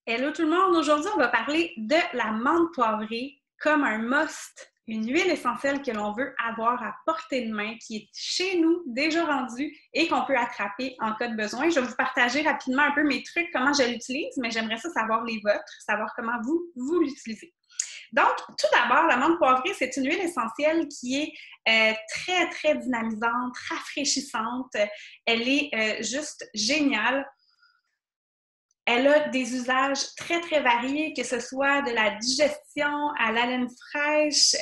Hello tout le monde! Aujourd'hui, on va parler de la menthe poivrée comme un must, une huile essentielle que l'on veut avoir à portée de main, qui est chez nous, déjà rendue et qu'on peut attraper en cas de besoin. Je vais vous partager rapidement un peu mes trucs, comment je l'utilise, mais j'aimerais ça savoir les vôtres, savoir comment vous l'utilisez. Donc, tout d'abord, la menthe poivrée, c'est une huile essentielle qui est très, très dynamisante, rafraîchissante. Elle est juste géniale. Elle a des usages très, très variés, que ce soit de la digestion à l'haleine fraîche,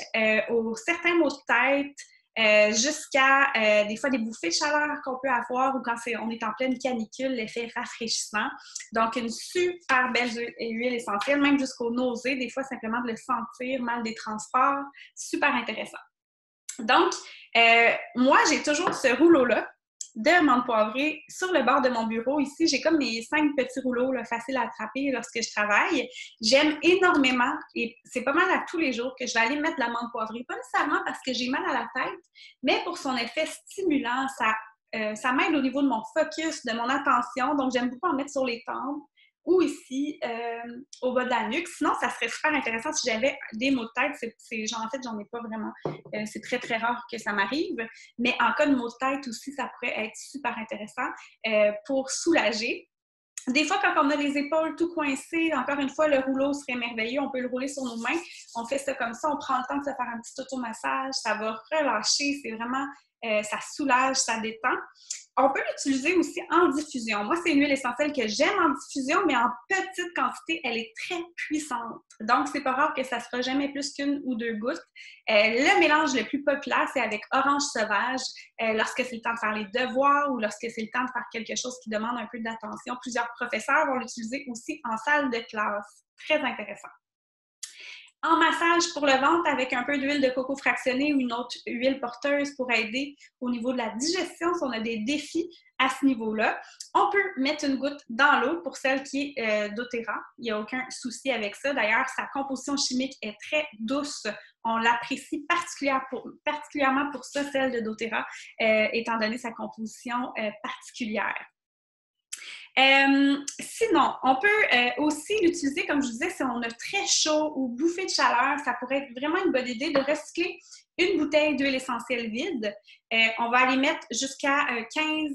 aux certains maux de tête, jusqu'à des fois des bouffées de chaleur qu'on peut avoir ou quand on est en pleine canicule, l'effet rafraîchissant. Donc, une super belle huile essentielle, même jusqu'aux nausées, des fois simplement de le sentir, mal des transports, super intéressant. Donc, moi, j'ai toujours ce rouleau-là de menthe poivrée sur le bord de mon bureau. Ici, j'ai comme mes 5 petits rouleaux là, faciles à attraper lorsque je travaille. J'aime énormément et c'est pas mal à tous les jours que je vais aller mettre de la menthe poivrée. Pas nécessairement parce que j'ai mal à la tête, mais pour son effet stimulant, ça m'aide au niveau de mon focus, de mon attention. Donc, j'aime beaucoup en mettre sur les tempes ou ici, au bas de la nuque. Sinon, ça serait super intéressant si j'avais des maux de tête. En fait, j'en ai pas vraiment. C'est très, très rare que ça m'arrive. Mais en cas de maux de tête aussi, ça pourrait être super intéressant pour soulager. Des fois, quand on a les épaules tout coincées, encore une fois, le rouleau serait merveilleux. On peut le rouler sur nos mains. On fait ça comme ça. On prend le temps de se faire un petit automassage. Ça va relâcher. C'est vraiment, ça soulage, ça détend. On peut l'utiliser aussi en diffusion. Moi, c'est une huile essentielle que j'aime en diffusion, mais en petite quantité, elle est très puissante. Donc, c'est pas rare que ça ne sera jamais plus qu'une ou 2 gouttes. Le mélange le plus populaire, c'est avec orange sauvage, lorsque c'est le temps de faire les devoirs ou lorsque c'est le temps de faire quelque chose qui demande un peu d'attention. Plusieurs professeurs vont l'utiliser aussi en salle de classe. Très intéressant. En massage pour le ventre avec un peu d'huile de coco fractionnée ou une autre huile porteuse pour aider au niveau de la digestion si on a des défis à ce niveau-là. On peut mettre une goutte dans l'eau pour celle qui est doTERRA. Il n'y a aucun souci avec ça. D'ailleurs, sa composition chimique est très douce. On l'apprécie particulièrement pour ça, celle de doTERRA, étant donné sa composition particulière. Sinon, on peut aussi l'utiliser, comme je vous disais, si on a très chaud ou bouffé de chaleur, ça pourrait être vraiment une bonne idée de recycler une bouteille d'huile essentielle vide. On va aller mettre jusqu'à 15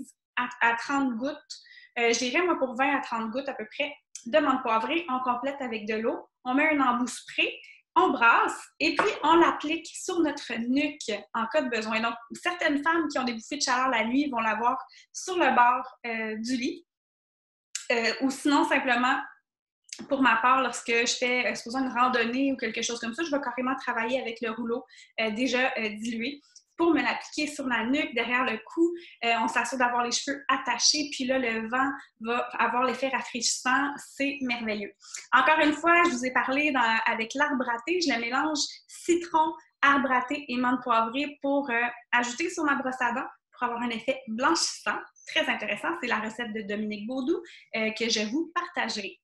à 30 gouttes. Je dirais, moi, pour 20 à 30 gouttes à peu près de menthe poivrée. On complète avec de l'eau. On met un embout spray. On brasse et puis on l'applique sur notre nuque en cas de besoin. Donc, certaines femmes qui ont des bouffées de chaleur la nuit vont l'avoir sur le bord du lit. Ou sinon, simplement, pour ma part, lorsque je fais, supposons, une randonnée ou quelque chose comme ça, je vais carrément travailler avec le rouleau déjà dilué pour me l'appliquer sur la nuque, derrière le cou. On s'assure d'avoir les cheveux attachés, puis là, le vent va avoir l'effet rafraîchissant. C'est merveilleux. Encore une fois, je vous ai parlé avec l'arbre à thé. Je le mélange citron, arbre à thé et menthe poivrée pour ajouter sur ma brosse à dents pour avoir un effet blanchissant. Très intéressant. C'est la recette de Dominique Baudou que je vous partagerai.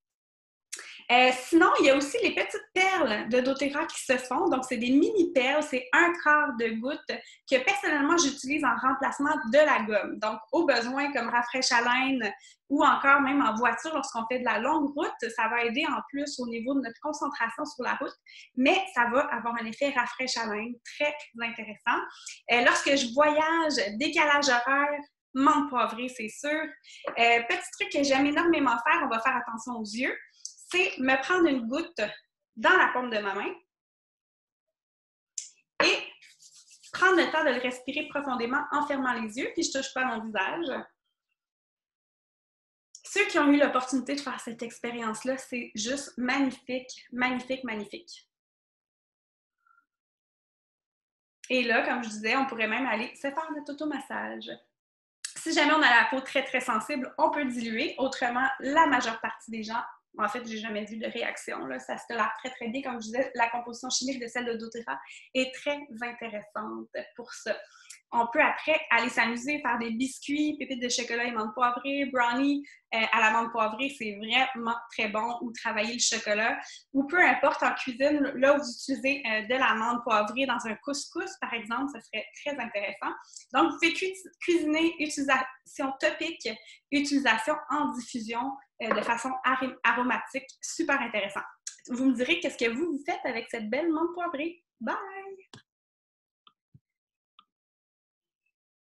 Sinon, il y a aussi les petites perles de doTERRA qui se font. Donc, c'est des mini-perles, c'est 1/4 de goutte que personnellement, j'utilise en remplacement de la gomme. Donc, au besoin, comme rafraîche-haleine ou encore même en voiture, lorsqu'on fait de la longue route, ça va aider en plus au niveau de notre concentration sur la route, mais ça va avoir un effet rafraîche-haleine très intéressant. Lorsque je voyage, décalage horaire, menthe poivrée, c'est sûr. Petit truc que j'aime énormément faire, on va faire attention aux yeux, c'est me prendre une goutte dans la paume de ma main et prendre le temps de le respirer profondément en fermant les yeux, puis je ne touche pas mon visage. Ceux qui ont eu l'opportunité de faire cette expérience-là, c'est juste magnifique, magnifique, magnifique. Et là, comme je disais, on pourrait même aller se faire notre automassage. Si jamais on a la peau très, très sensible, on peut diluer. Autrement, la majeure partie des gens, en fait, j'ai jamais vu de réaction. Là. Ça se tolère très, très bien. Comme je disais, la composition chimique de celle de doTERRA est très intéressante pour ça. On peut après aller s'amuser, faire des biscuits, pépites de chocolat et menthe poivrée, brownie à la menthe poivrée, c'est vraiment très bon, ou travailler le chocolat, ou peu importe en cuisine, là où vous utilisez de la menthe poivrée dans un couscous, par exemple, ça serait très intéressant. Donc, vous pouvez cuisiner, utilisation topique, utilisation en diffusion de façon aromatique, super intéressant. Vous me direz qu'est-ce que vous faites avec cette belle menthe poivrée. Bye!